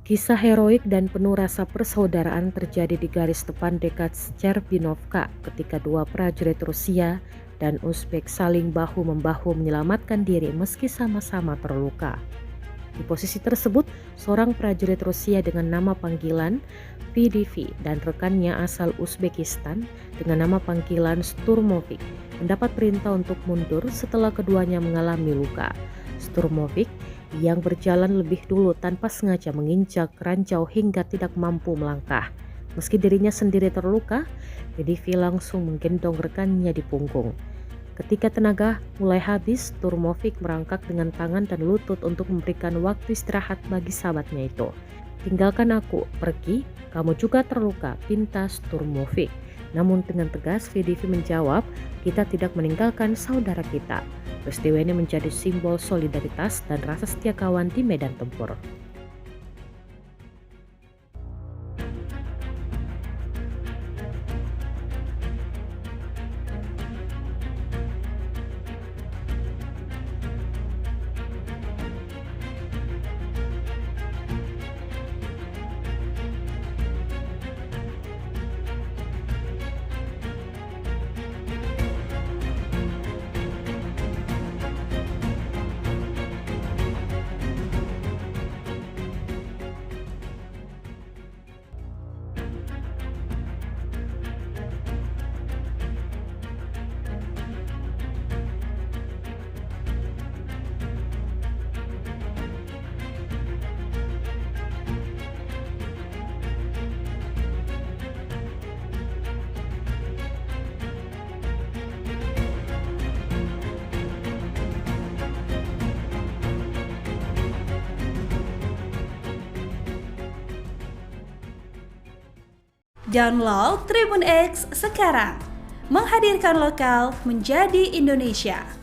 Kisah heroik dan penuh rasa persaudaraan terjadi di garis depan dekat Cherbinovka ketika dua prajurit Rusia dan Uzbek saling bahu-membahu menyelamatkan diri meski sama-sama terluka. Di posisi tersebut, seorang prajurit Rusia dengan nama panggilan VDV dan rekannya asal Uzbekistan dengan nama panggilan Sturmovik mendapat perintah untuk mundur setelah keduanya mengalami luka. Sturmovik yang berjalan lebih dulu tanpa sengaja menginjak ranjau hingga tidak mampu melangkah. Meski dirinya sendiri terluka, VDV langsung menggendong rekannya di punggung. Ketika tenaga mulai habis, Sturmovik merangkak dengan tangan dan lutut untuk memberikan waktu istirahat bagi sahabatnya itu. "Tinggalkan aku, pergi, kamu juga terluka," pinta Sturmovik. Namun dengan tegas VDV menjawab, "Kita tidak meninggalkan saudara kita." Peristiwa ini menjadi simbol solidaritas dan rasa setia kawan di medan tempur. Download Tribun X sekarang, menghadirkan lokal menjadi Indonesia.